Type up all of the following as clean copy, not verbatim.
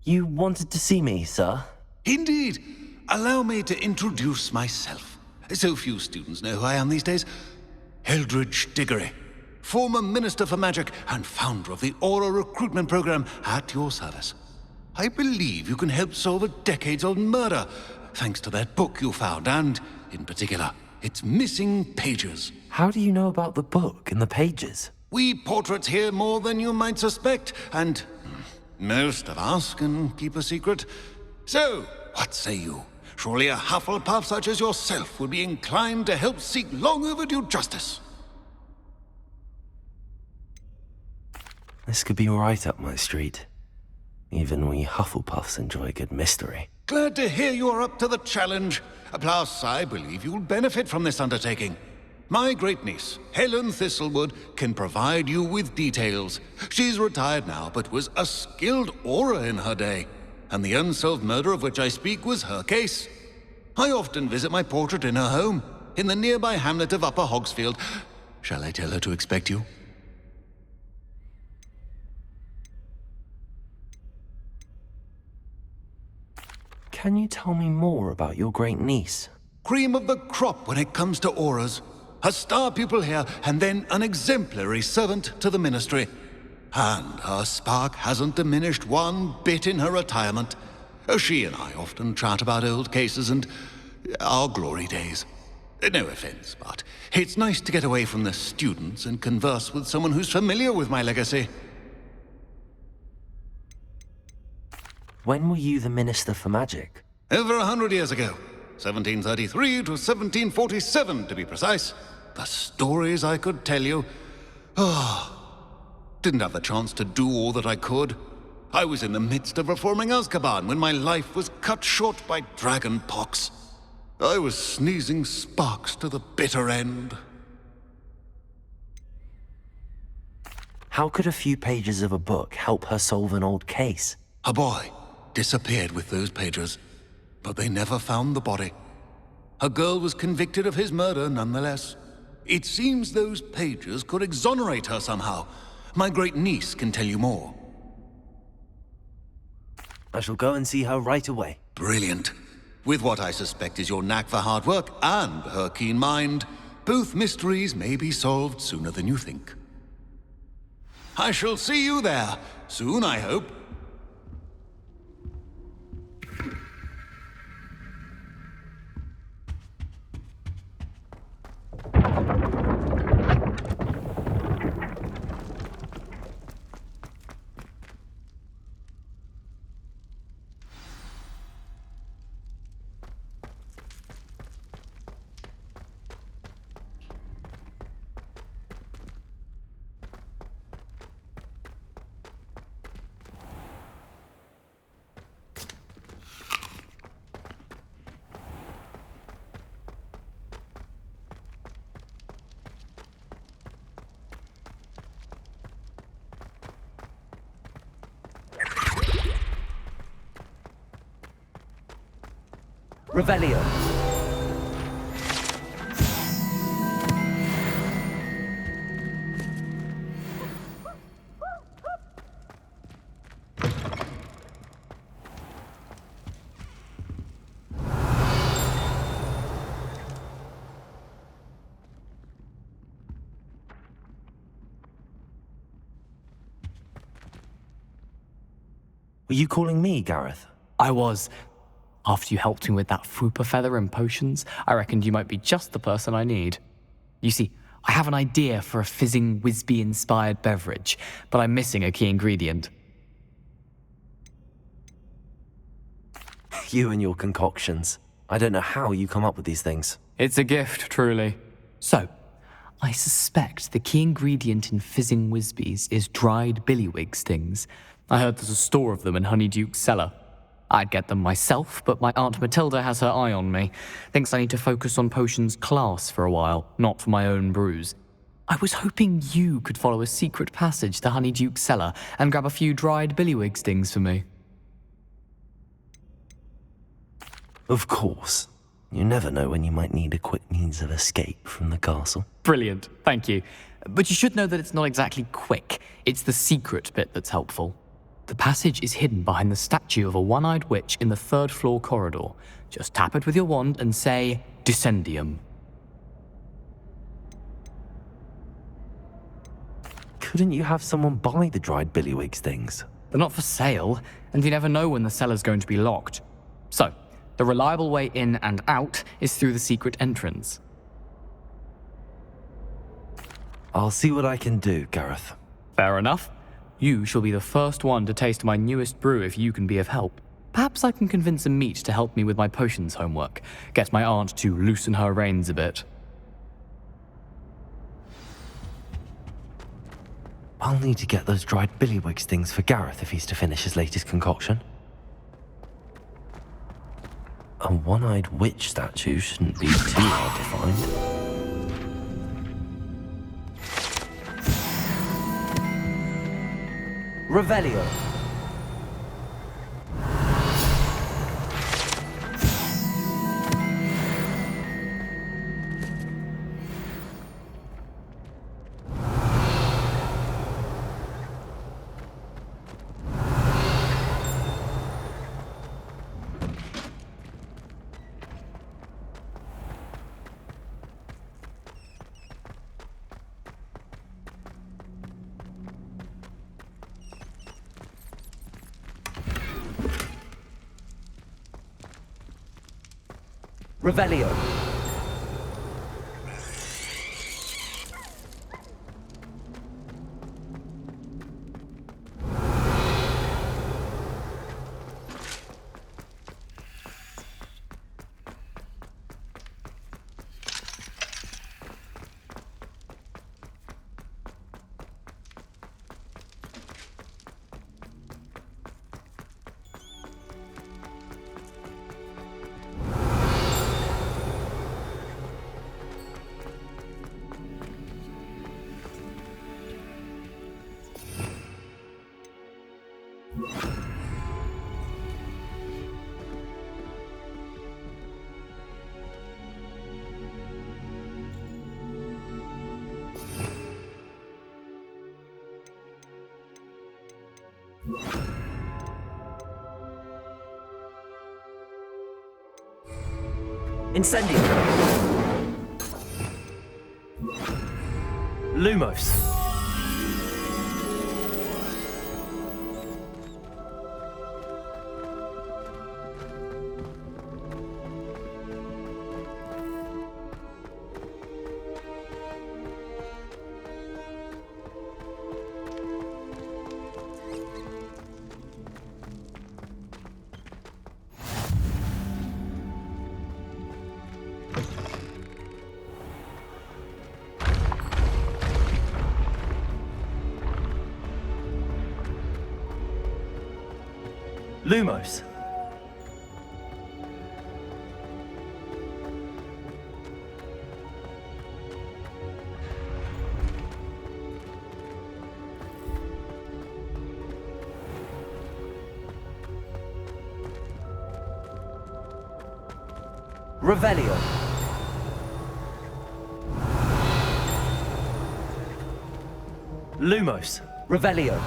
You wanted to see me, sir? Indeed. Allow me to introduce myself. So few students know who I am these days. Eldridge Diggory, former Minister for Magic and founder of the Aura Recruitment Program, at your service. I believe you can help solve a decades-old murder, thanks to that book you found, and, in particular, its missing pages. How do you know about the book and the pages? We portraits hear more than you might suspect, and most of us can keep a secret. So, what say you? Surely a Hufflepuff such as yourself would be inclined to help seek long overdue justice. This could be right up my street. Even we Hufflepuffs enjoy a good mystery. Glad to hear you are up to the challenge. Plus, I believe you'll benefit from this undertaking. My great-niece, Helen Thistlewood, can provide you with details. She's retired now, but was a skilled aura in her day. And the unsolved murder of which I speak was her case. I often visit my portrait in her home, in the nearby hamlet of Upper Hogsfield. Shall I tell her to expect you? Can you tell me more about your great niece? Cream of the crop when it comes to auras. A star pupil here, and then an exemplary servant to the ministry. And her spark hasn't diminished one bit in her retirement. She and I often chat about old cases and our glory days. No offense, but it's nice to get away from the students and converse with someone who's familiar with my legacy. When were you the Minister for Magic? Over 100 years ago. 1733 to 1747, to be precise. The stories I could tell you. Didn't have the chance to do all that I could. I was in the midst of reforming Azkaban when my life was cut short by dragon pox. I was sneezing sparks to the bitter end. How could a few pages of a book help her solve an old case? A boy disappeared with those pages, but they never found the body. A girl was convicted of his murder nonetheless. It seems those pages could exonerate her somehow. My great-niece can tell you more. I shall go and see her right away. Brilliant. With what I suspect is your knack for hard work and her keen mind, both mysteries may be solved sooner than you think. I shall see you there, soon I hope. Revelio. Were you calling me, Gareth? I was. After you helped me with that Fwooper feather and potions, I reckoned you might be just the person I need. You see, I have an idea for a fizzing Wisby-inspired beverage, but I'm missing a key ingredient. You and your concoctions. I don't know how you come up with these things. It's a gift, truly. So, I suspect the key ingredient in fizzing Wisbies is dried billywig stings. I heard there's a store of them in Honeyduke's cellar. I'd get them myself, but my Aunt Matilda has her eye on me. Thinks I need to focus on potions class for a while, not for my own brews. I was hoping you could follow a secret passage to Honeyduke's cellar and grab a few dried billywig stings for me. Of course. You never know when you might need a quick means of escape from the castle. Brilliant, thank you. But you should know that it's not exactly quick. It's the secret bit that's helpful. The passage is hidden behind the statue of a one-eyed witch in the third-floor corridor. Just tap it with your wand and say, Descendium. Couldn't you have someone buy the dried billywig things? They're not for sale, and you never know when the cellar's going to be locked. So, the reliable way in and out is through the secret entrance. I'll see what I can do, Gareth. Fair enough. You shall be the first one to taste my newest brew if you can be of help. Perhaps I can convince a meat to help me with my potions homework. Get my aunt to loosen her reins a bit. I'll need to get those dried billywig things for Gareth if he's to finish his latest concoction. A one-eyed witch statue shouldn't be too hard to find. Revelio. Revelio. Incendio. Lumos. Lumos. Revelio. Lumos. Revelio.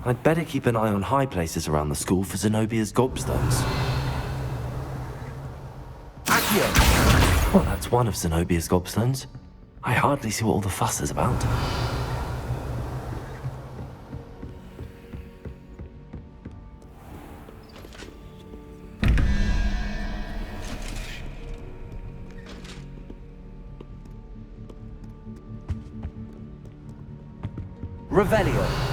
I'd better keep an eye on high places around the school for Zenobia's gobstones. Accio! Well, that's one of Zenobia's gobstones. I hardly see what all the fuss is about. Revelio.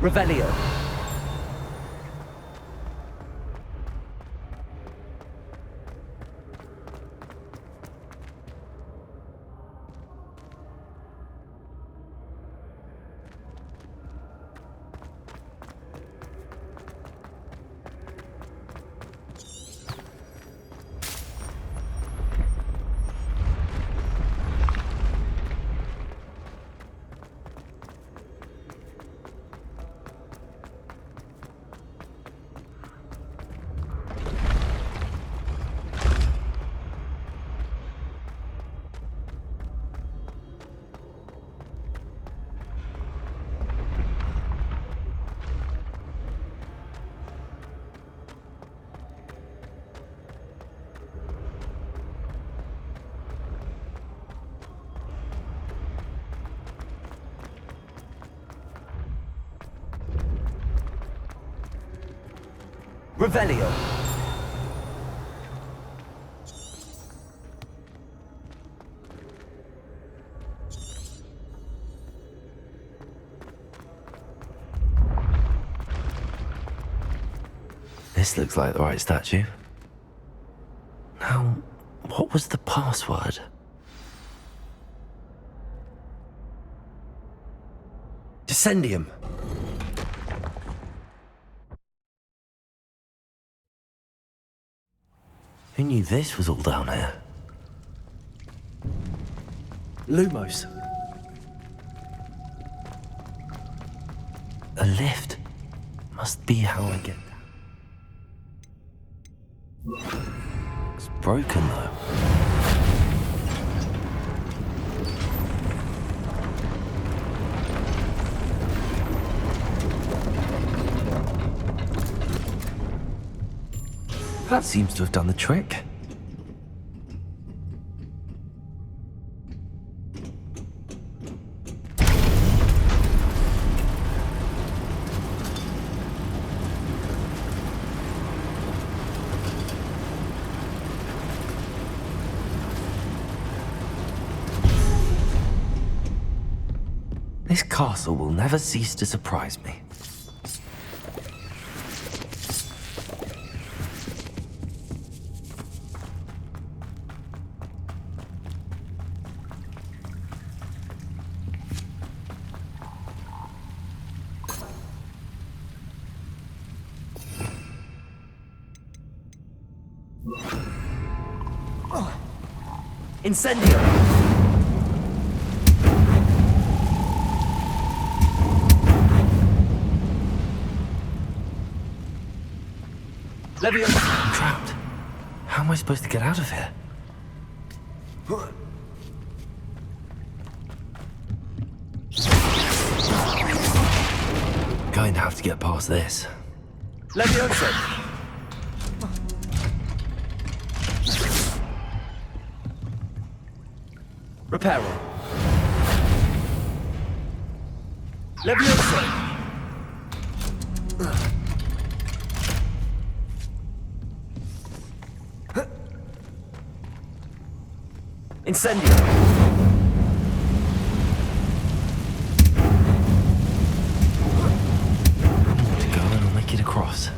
Revelio. Revelio. This looks like the right statue. Now, what was the password? Descendium. Who knew this was all down here? Lumos. A lift. Must be how I get there. It's broken though. That seems to have done the trick. This castle will never cease to surprise me. Incendio! Leviosa! I'm trapped. How am I supposed to get out of here? Going to have to get past this. Leviosa! Reparo. Leviosa! Incendio! More to go and I'll make it across.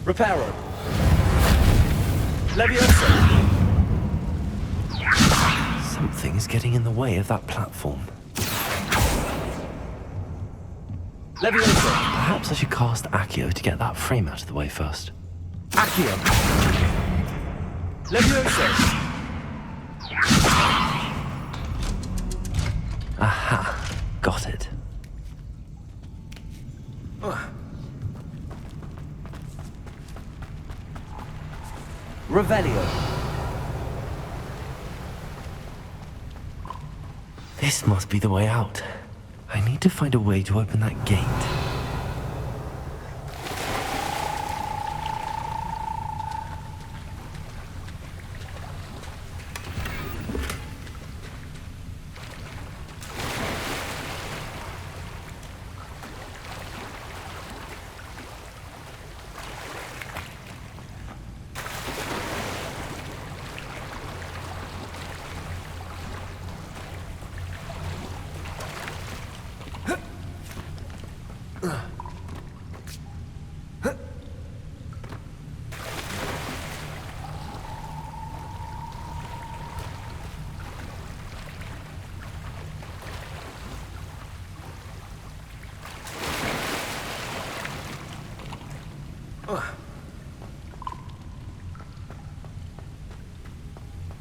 Reparo! Leviosa! Something is getting in the way of that platform. Leviosa! Perhaps I should cast Accio to get that frame out of the way first. Accio! Leviosa! Aha! Got it. Revelio. This must be the way out. I need to find a way to open that gate.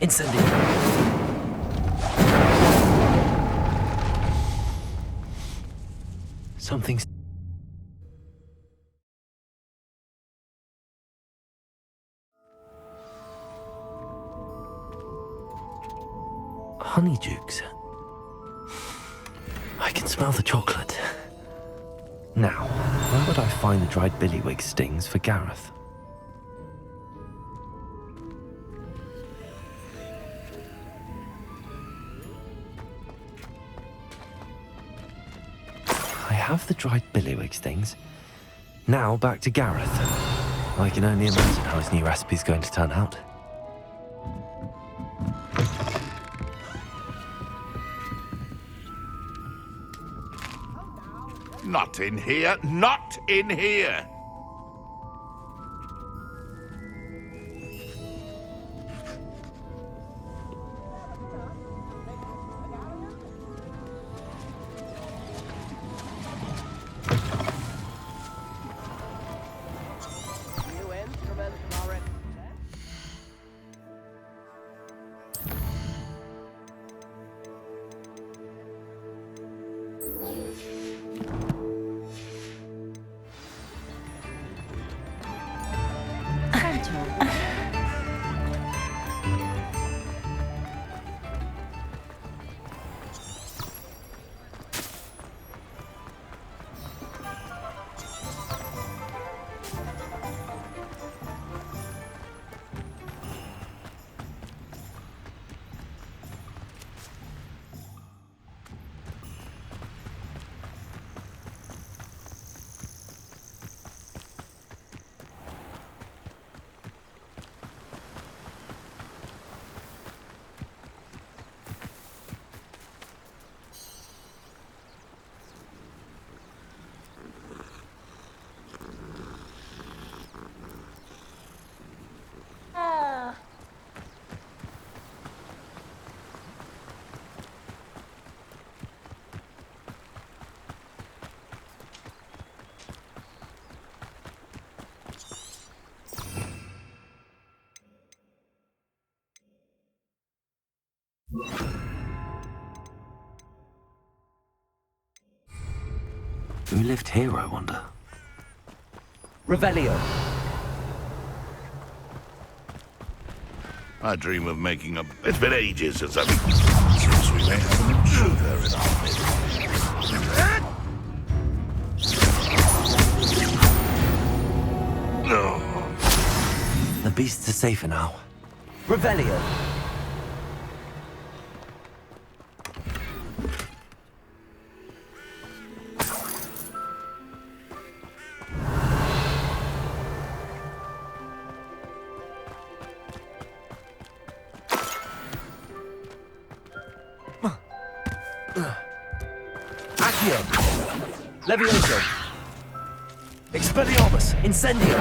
Incendio. Something's... Honeydukes. I can smell the chocolate. Now, where would I find the dried billywig stings for Gareth? I have the dried billywig stings. Now back to Gareth. I can only imagine how his new recipe's going to turn out. Not in here, not in here! Who lived here, I wonder? Revelio. I dream of making a... It's been ages since I've... Since we may have an intruder in our midst. No. The beasts are safer now. Revelio. Accio. Levioso. Expelliarmus. Incendio.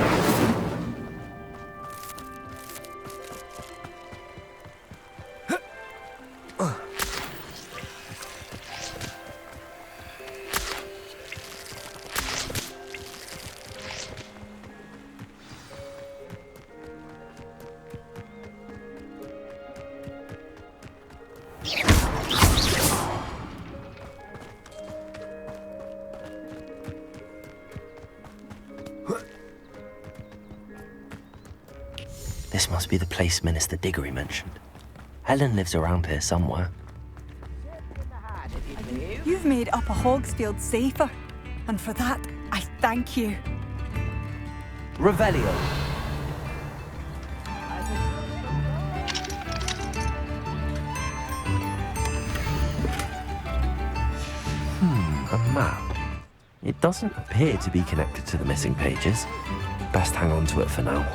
This must be the place Minister Diggory mentioned. Helen lives around here somewhere. You've made Upper Hogsfield safer, and for that, I thank you. Revelio. A map. It doesn't appear to be connected to the missing pages. Best hang on to it for now.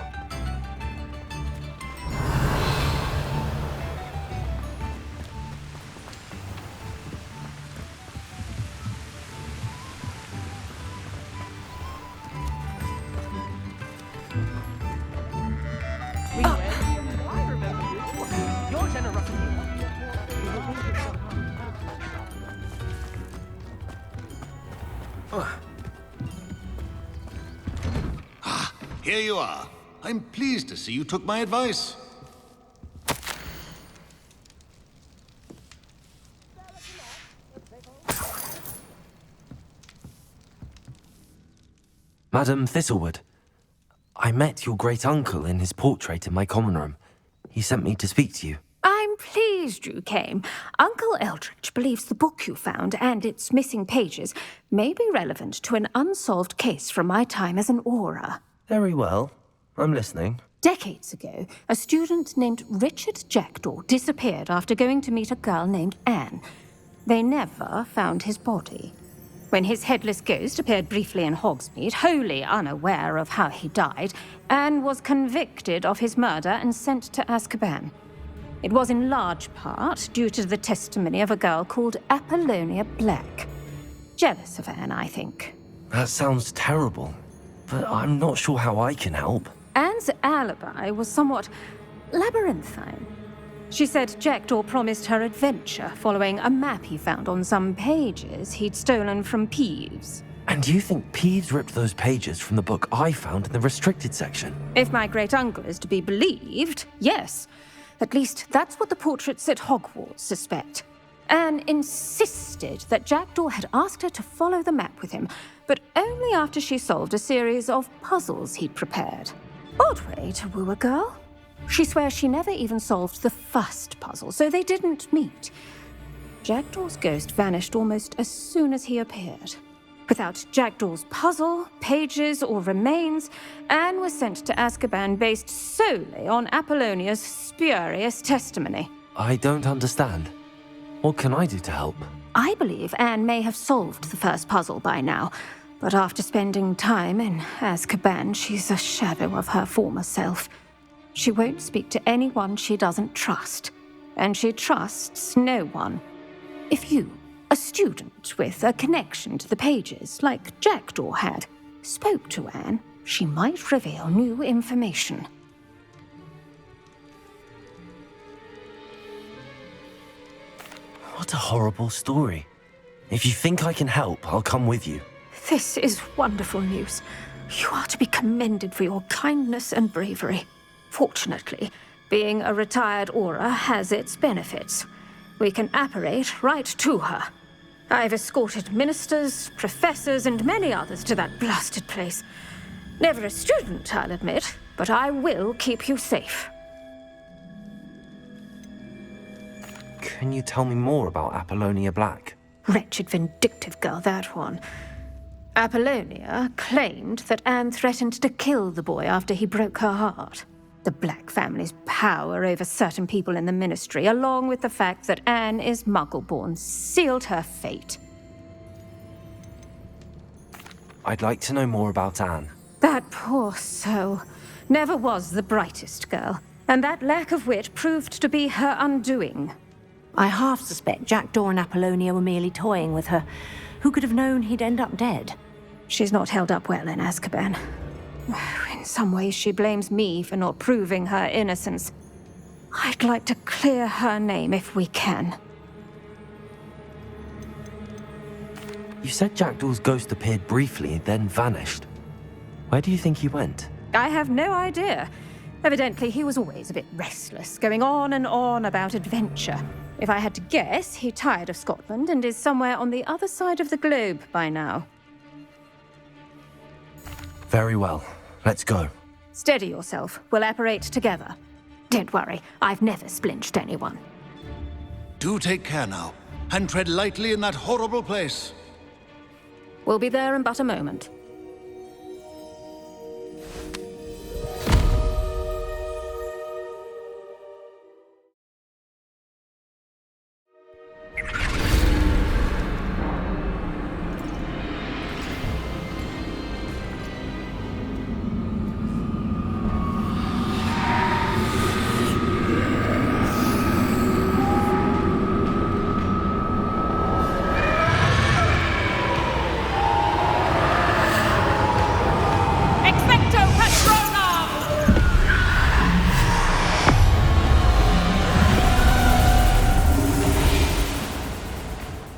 Here you are. I'm pleased to see you took my advice. Madam Thistlewood, I met your great-uncle in his portrait in my common room. He sent me to speak to you. I'm pleased you came. Uncle Eldridge believes the book you found and its missing pages may be relevant to an unsolved case from my time as an aura. Very well. I'm listening. Decades ago, a student named Richard Jackdaw disappeared after going to meet a girl named Anne. They never found his body. When his headless ghost appeared briefly in Hogsmeade, wholly unaware of how he died, Anne was convicted of his murder and sent to Azkaban. It was in large part due to the testimony of a girl called Apollonia Black. Jealous of Anne, I think. That sounds terrible, but I'm not sure how I can help. Anne's alibi was somewhat labyrinthine. She said Jackdaw promised her adventure following a map he found on some pages he'd stolen from Peeves. And you think Peeves ripped those pages from the book I found in the restricted section? If my great-uncle is to be believed, yes. At least that's what the portraits at Hogwarts suspect. Anne insisted that Jackdaw had asked her to follow the map with him, but only after she solved a series of puzzles he'd prepared. Odd way to woo a girl. She swears she never even solved the first puzzle, so they didn't meet. Jackdaw's ghost vanished almost as soon as he appeared. Without Jackdaw's puzzle, pages, or remains, Anne was sent to Azkaban based solely on Apollonia's spurious testimony. I don't understand. What can I do to help? I believe Anne may have solved the first puzzle by now, but after spending time in Azkaban, she's a shadow of her former self. She won't speak to anyone she doesn't trust, and she trusts no one. If you, a student with a connection to the pages, like Jackdaw had, spoke to Anne, she might reveal new information. What a horrible story. If you think I can help, I'll come with you. This is wonderful news. You are to be commended for your kindness and bravery. Fortunately, being a retired aura has its benefits. We can apparate right to her. I've escorted ministers, professors, and many others to that blasted place. Never a student, I'll admit, but I will keep you safe. Can you tell me more about Apollonia Black? Wretched, vindictive girl, that one. Apollonia claimed that Anne threatened to kill the boy after he broke her heart. The Black family's power over certain people in the Ministry, along with the fact that Anne is Muggle-born, sealed her fate. I'd like to know more about Anne. That poor soul never was the brightest girl, and that lack of wit proved to be her undoing. I half suspect Jackdaw and Apollonia were merely toying with her. Who could have known he'd end up dead? She's not held up well in Azkaban. In some ways, she blames me for not proving her innocence. I'd like to clear her name if we can. You said Jackdaw's ghost appeared briefly, then vanished. Where do you think he went? I have no idea. Evidently, he was always a bit restless, going on and on about adventure. If I had to guess, he tired of Scotland and is somewhere on the other side of the globe by now. Very well. Let's go. Steady yourself. We'll apparate together. Don't worry, I've never splinched anyone. Do take care now, and tread lightly in that horrible place. We'll be there in but a moment.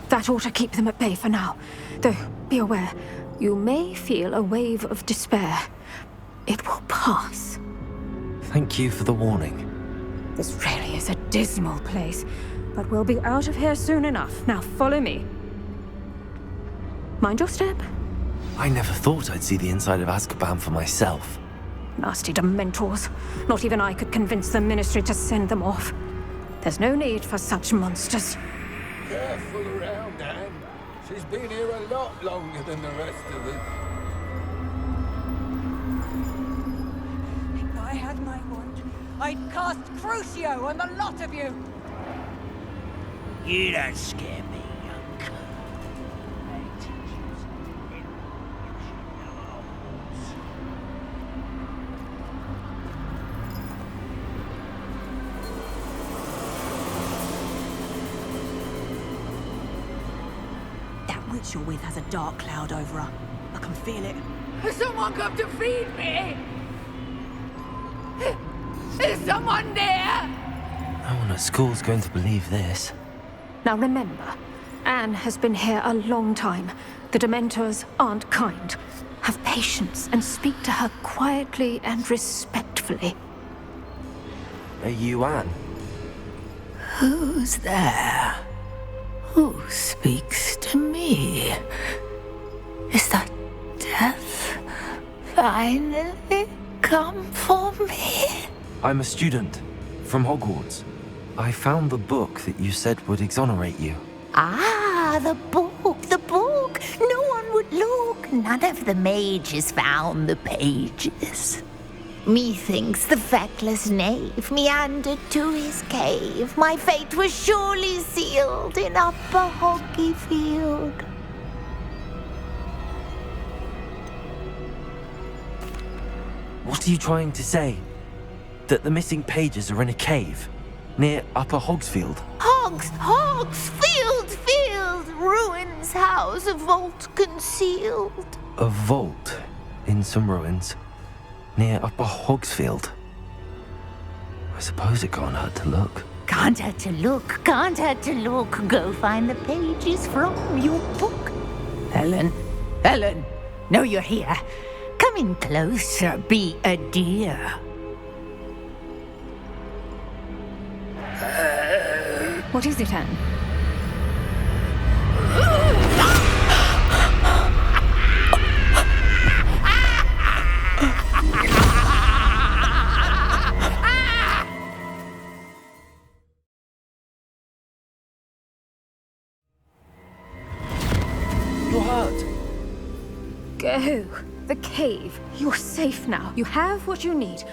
That ought to keep them at bay for now. Though, be aware, you may feel a wave of despair. It will pass. Thank you for the warning. This really is a dismal place, but we'll be out of here soon enough. Now follow me. Mind your step. I never thought I'd see the inside of Azkaban for myself. Nasty Dementors. Not even I could convince the Ministry to send them off. There's no need for such monsters. Careful around, Anne. She's been here a lot longer than the rest of us. If I had my wand, I'd cast Crucio on the lot of you. You don't scare me, young cur. I teach you something new. You should know Hogwarts. That witch you're with has a dark cloud over her. I can feel it. Someone come to feed me! Is someone there? No one at school's going to believe this. Now remember, Anne has been here a long time. The Dementors aren't kind. Have patience and speak to her quietly and respectfully. Are you Anne? Who's there? Who speaks to me? Is that death finally come for me? I'm a student from Hogwarts. I found the book that you said would exonerate you. Ah, the book, the book. No one would look. None of the mages found the pages. Methinks the feckless knave meandered to his cave. My fate was surely sealed in Upper Hoggyfield. What are you trying to say? That the missing pages are in a cave near Upper Hogsfield? Field, ruins house, a vault concealed. A vault in some ruins near Upper Hogsfield. I suppose it can't hurt to look. Can't hurt to look, can't hurt to look. Go find the pages from your book. Helen, know you're here. Come in closer, be a dear. What is it, Anne? You're hurt. Go. The cave. You're safe now. You have what you need.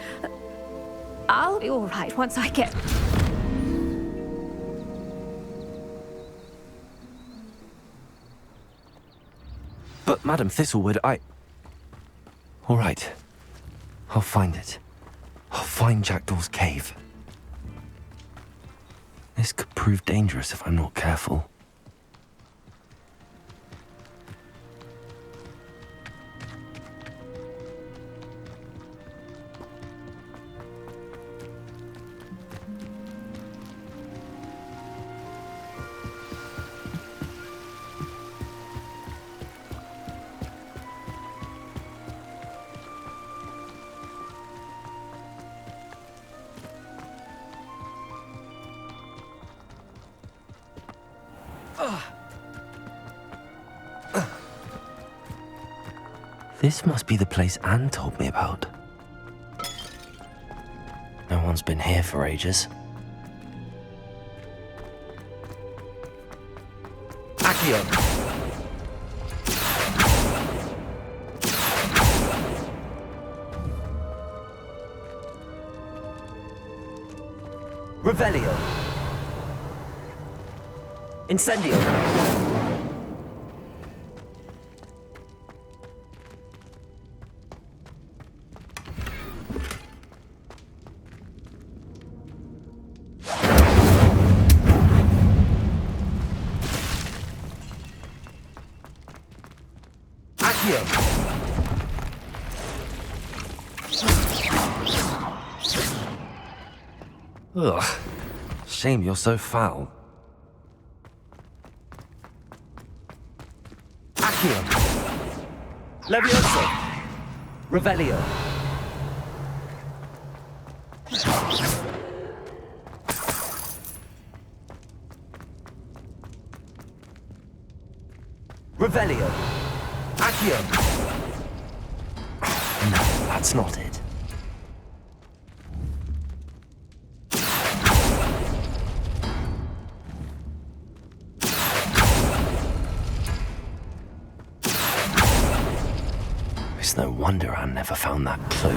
I'll be all right once I get... But Madam Thistlewood, all right. I'll find it. I'll find Jackdaw's cave. This could prove dangerous if I'm not careful. This must be the place Anne told me about. No one's been here for ages. Accio! Revelio. Incendio. Ugh. Shame you're so foul. Accio. Levioso. Revelio. Revelio. Accio. No, that's not it. It's no wonder I never found that clue.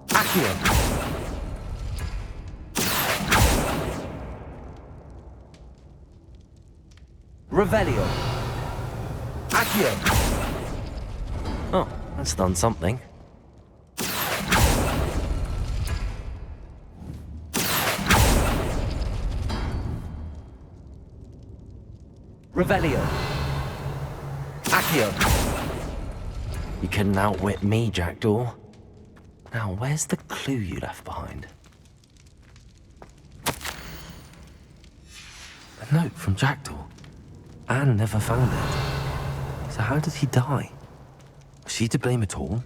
Accio. Revelio. Accio. Oh, that's done something. Revelio. Accio. You couldn't outwit me, Jackdaw. Now, where's the clue you left behind? A note from Jackdaw. Anne never found it. So how did he die? Was she to blame at all?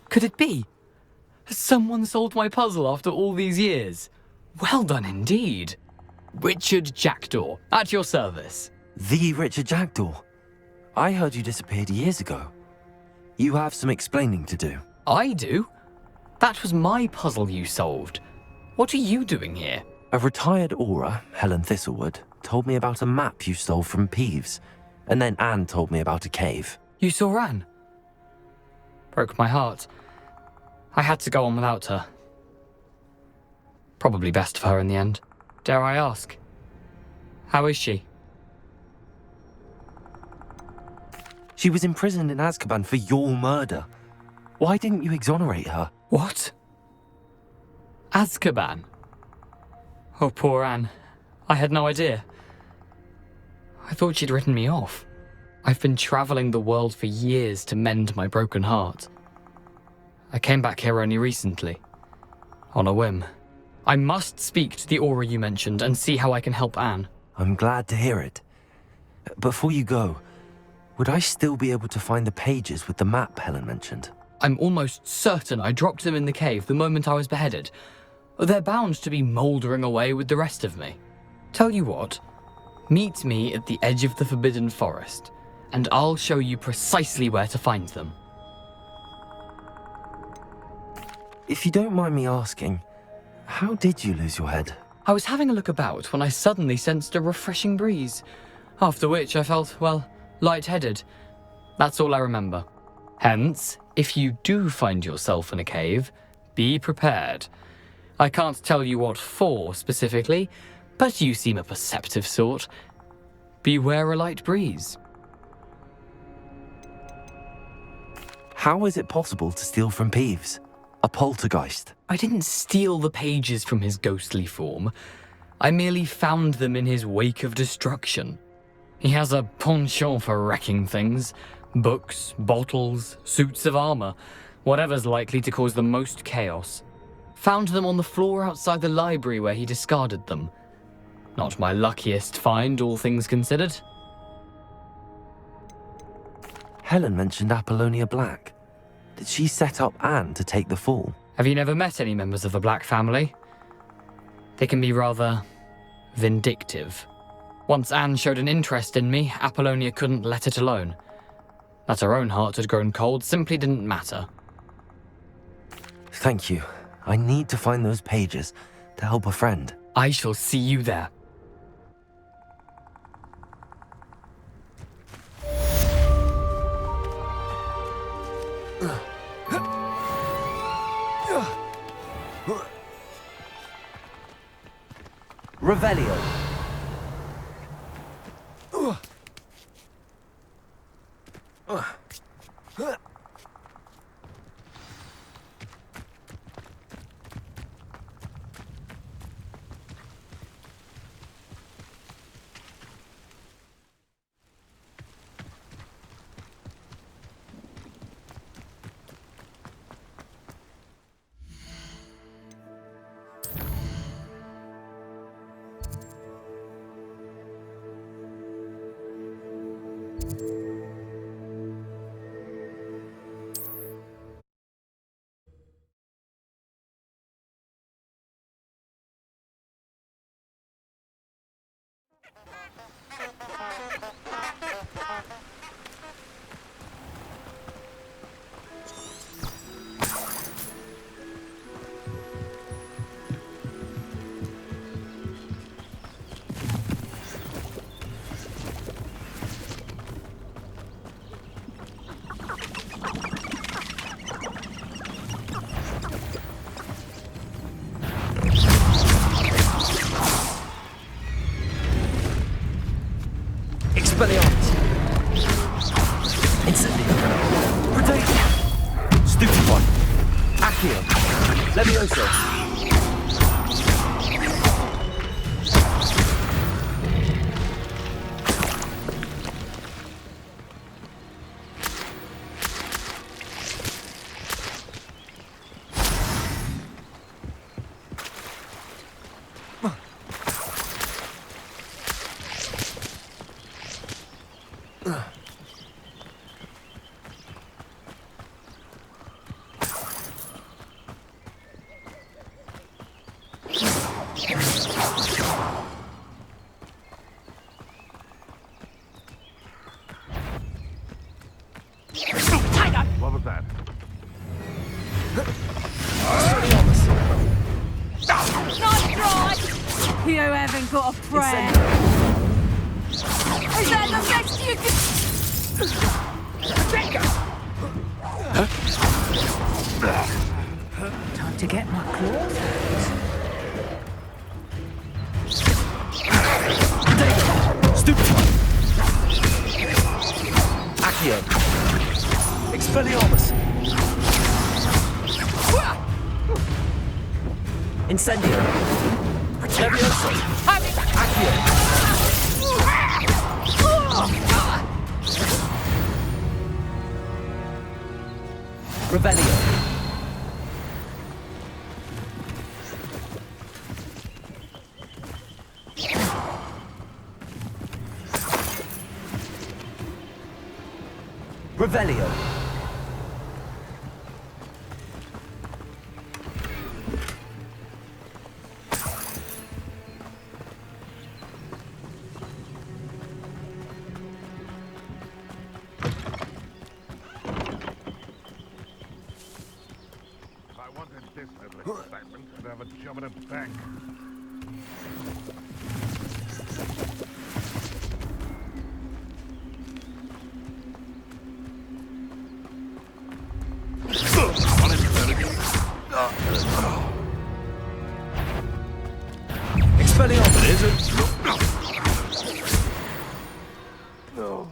Could it be? Has someone solved my puzzle after all these years? Well done indeed. Richard Jackdaw, at your service. The Richard Jackdaw? I heard you disappeared years ago. You have some explaining to do. I do? That was my puzzle you solved. What are you doing here? A retired aura, Helen Thistlewood, told me about a map you stole from Peeves. And then Anne told me about a cave. You saw Anne? Broke my heart. I had to go on without her. Probably best for her in the end. Dare I ask? How is she? She was imprisoned in Azkaban for your murder. Why didn't you exonerate her? What? Azkaban? Oh, poor Anne. I had no idea. I thought she'd written me off. I've been traveling the world for years to mend my broken heart. I came back here only recently. On a whim. I must speak to the aura you mentioned and see how I can help Anne. I'm glad to hear it. Before you go, would I still be able to find the pages with the map Helen mentioned? I'm almost certain I dropped them in the cave the moment I was beheaded. They're bound to be mouldering away with the rest of me. Tell you what, meet me at the edge of the Forbidden Forest, and I'll show you precisely where to find them. If you don't mind me asking, how did you lose your head? I was having a look about when I suddenly sensed a refreshing breeze, after which I felt, well, lightheaded. That's all I remember. Hence, if you do find yourself in a cave, be prepared. I can't tell you what for specifically, but you seem a perceptive sort. Beware a light breeze. How is it possible to steal from Peeves? A poltergeist? I didn't steal the pages from his ghostly form. I merely found them in his wake of destruction. He has a penchant for wrecking things. Books, bottles, suits of armor, whatever's likely to cause the most chaos. Found them on the floor outside the library where he discarded them. Not my luckiest find, all things considered. Helen mentioned Apollonia Black. Did she set up Anne to take the fall? Have you never met any members of the Black family? They can be rather vindictive. Once Anne showed an interest in me, Apollonia couldn't let it alone. That her own heart had grown cold simply didn't matter. Thank you. I need to find those pages to help a friend. I shall see you there. Revelio. Expelliarmus! Incendio! Protection! Stupefy! Accio! Levioso! What was that? You haven't got a prayer. Is that the best you can... Time to get my claws out. Stupefy! Accio! Expelliarmus! Incendio! Levioso! Accio! Revelio! Revelio! If I wanted this little excitement, I'd have a job at a bank. Expelliarmus! Is it? No.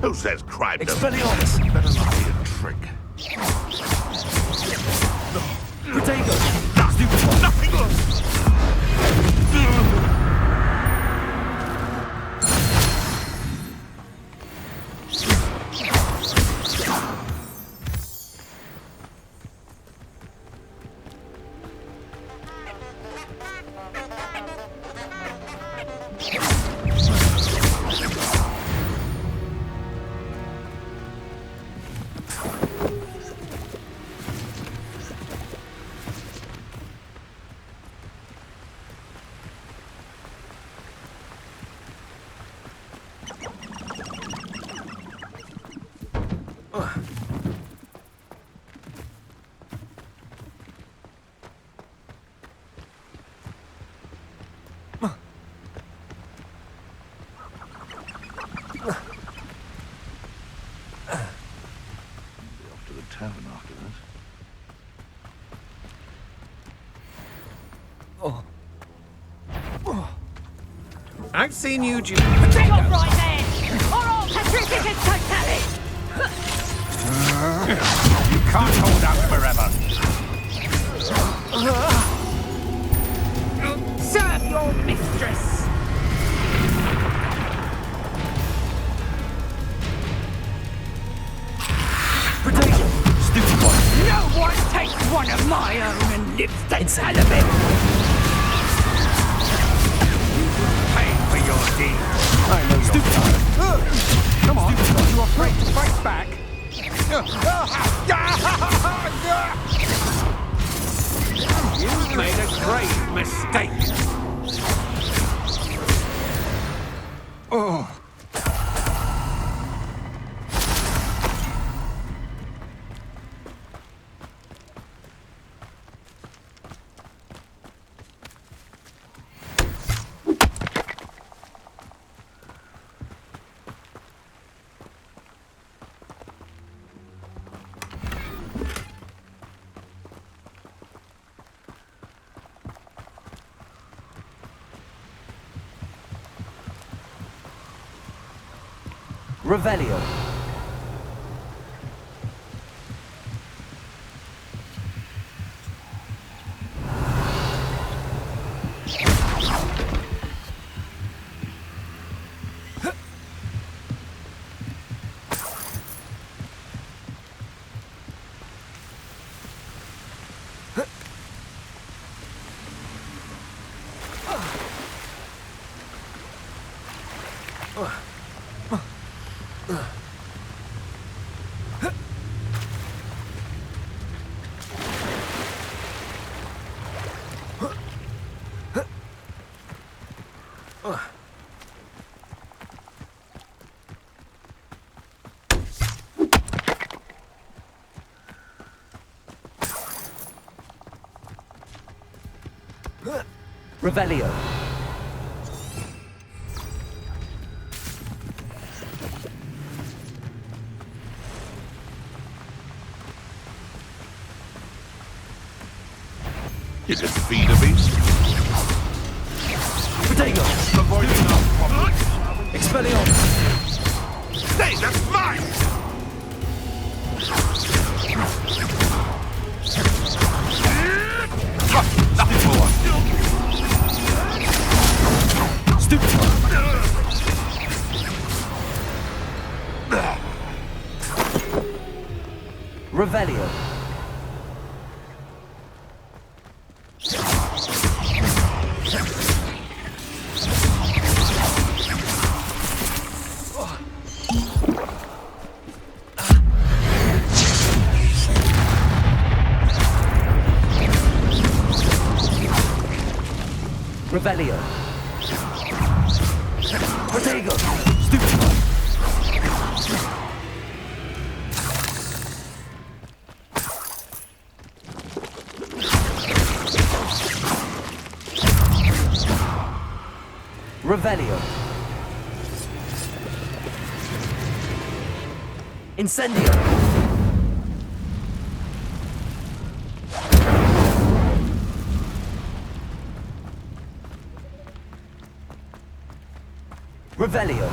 Who says crime doesn't? Expelliarmus! Better not be a trick. Protego! Stupefy! Nothing less. Off to the tavern after that. I've seen you, Take off right there! Or I'll petrificate totally! You can't hold out forever. Serve your mistress! Protection! Stupefy! No one takes one of my own and lives to tell of it! Revelio. Revelio. You can feed a beast. Protego. Avoiding our problems. Expelliarmus. Hey, that's mine! Nothing more. Revelio. Revelio. Protego. Stupefy. Revelio. Incendio. Revelio.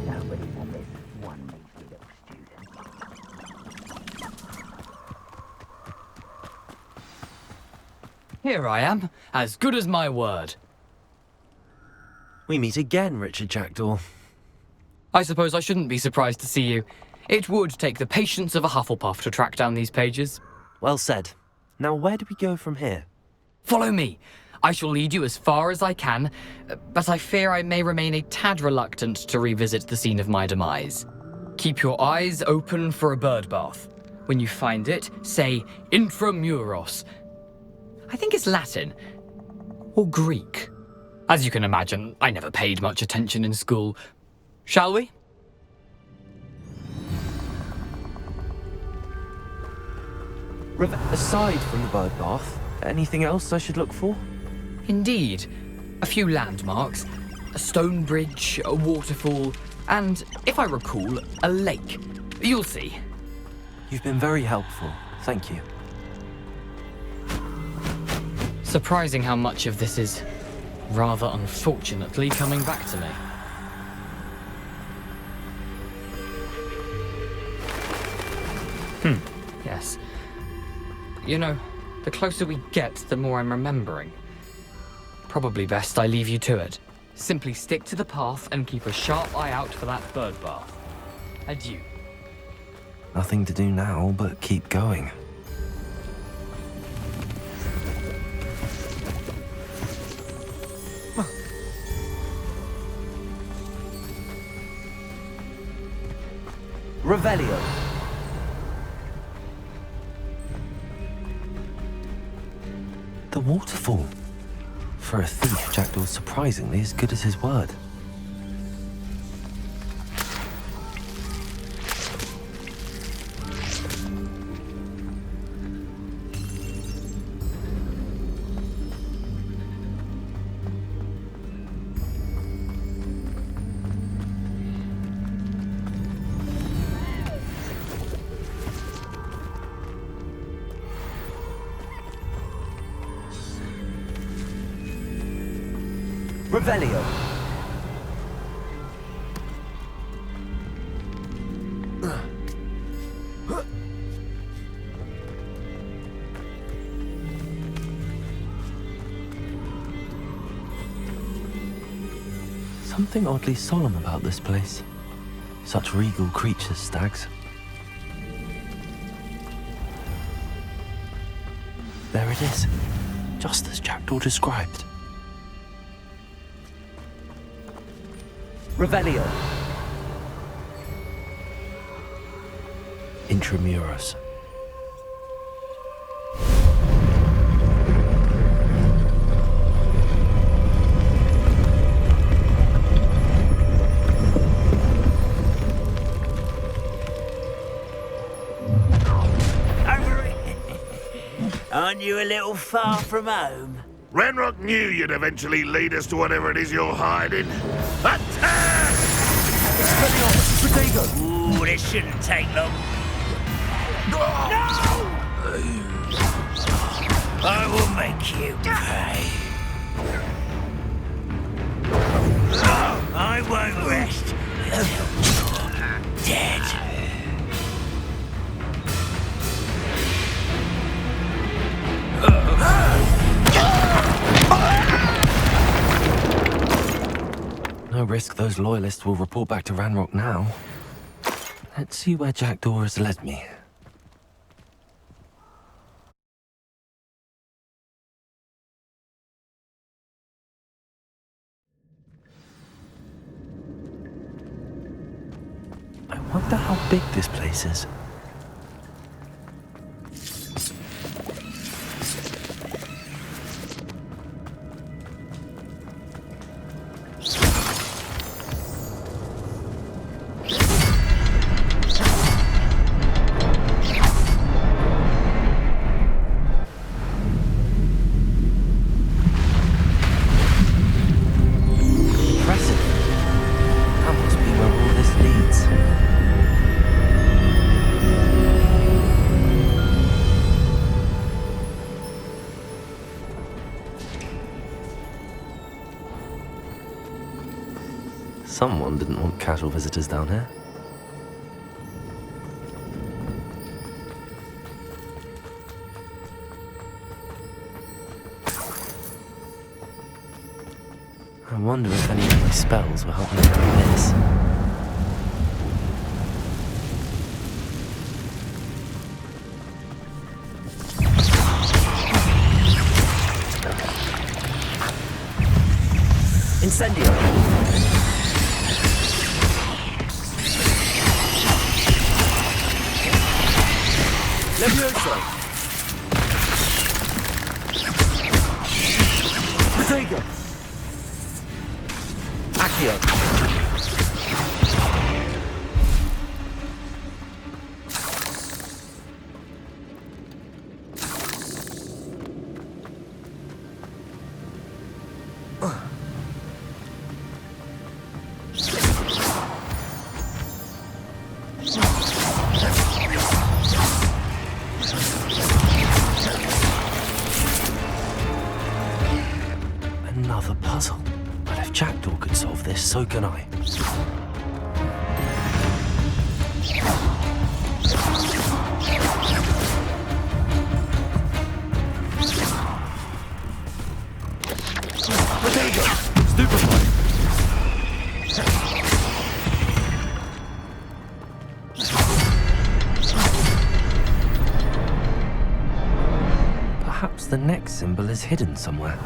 Nobody for this one measly little student. Here I am, as good as my word. We meet again, Richard Jackdaw. I suppose I shouldn't be surprised to see you. It would take the patience of a Hufflepuff to track down these pages. Well said. Now where do we go from here? Follow me. I shall lead you as far as I can, but I fear I may remain a tad reluctant to revisit the scene of my demise. Keep your eyes open for a bird bath. When you find it, say intramuros. I think it's Latin. Or Greek. As you can imagine, I never paid much attention in school. Shall we? Aside from the bird bath, anything else I should look for? Indeed. A few landmarks, a stone bridge, a waterfall, and, if I recall, a lake. You'll see. You've been very helpful. Thank you. Surprising how much of this is, rather unfortunately, coming back to me. Yes. You know, the closer we get, the more I'm remembering. Probably best I leave you to it. Simply stick to the path and keep a sharp eye out for that bird bath. Adieu. Nothing to do now but keep going. Revelio. The waterfall. For a thief, Jackdaw's surprisingly as good as his word. Revelio. Something oddly solemn about this place. Such regal creatures, stags. There it is, just as Jackdaw described. Revelio. Intramuros. Aren't you a little far from home? Ranrock knew you'd eventually lead us to whatever it is you're hiding. Attack! Ooh, this shouldn't take long. No! I will make you pay. I won't rest until you're dead. No risk those loyalists will report back to Ranrock now. Let's see where Jackdaw has led me. I wonder how big this place is. Someone didn't want casual visitors down here. I wonder if any of my spells will help me with this. Incendio! Levioso! Protego! Accio! Another puzzle. But if Jackdaw could solve this, so can I. Protego! Stupefy! Perhaps the next symbol is hidden somewhere.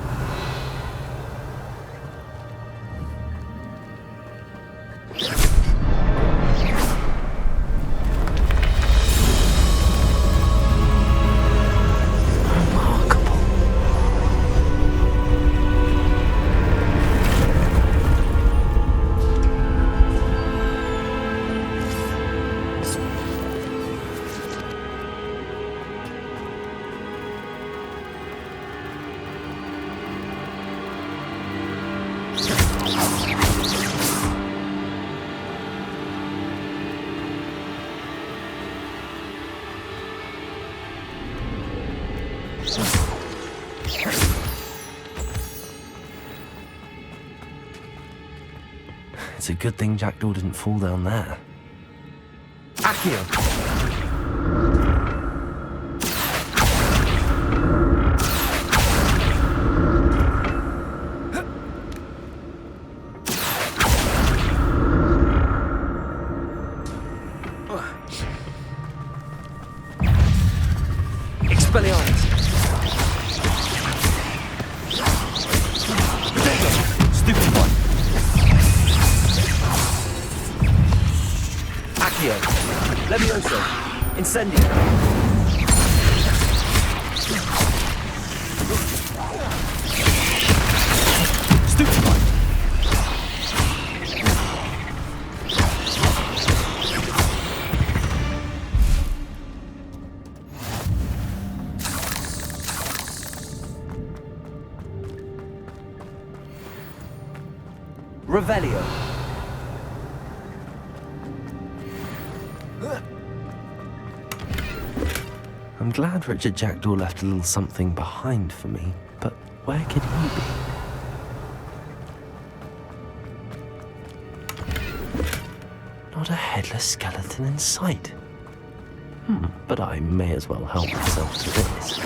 It's a good thing Jackdaw didn't fall down there. Accio! Expelliarmus! Stupid one! Accio! Levioso! Incendio! Stupid one! Revelio. I'm glad Richard Jackdaw left a little something behind for me, but where could he be? Not a headless skeleton in sight. But I may as well help myself to this.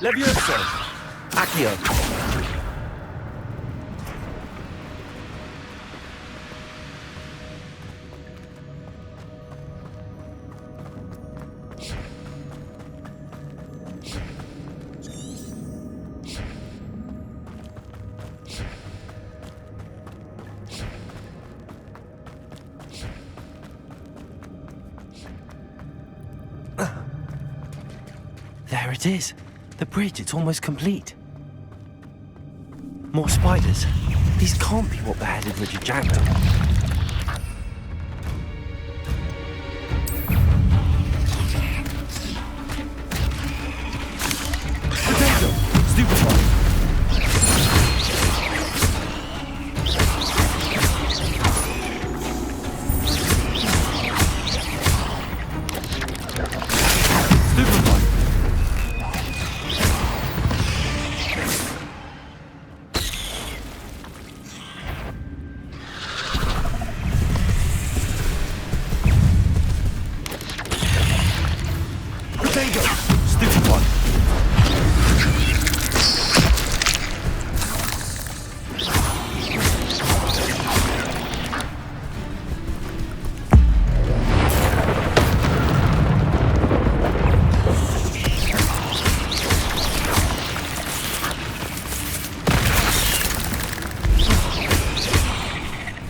Levioso! Accio! There it is. The bridge, it's almost complete. More spiders. These can't be what beheaded Richard Jackdaw. Potato! Stupid one! Stupid one!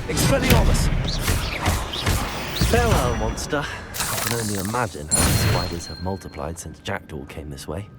Expelliarmus! Farewell, monster. I can only imagine how the spiders have multiplied since Jackdaw came this way.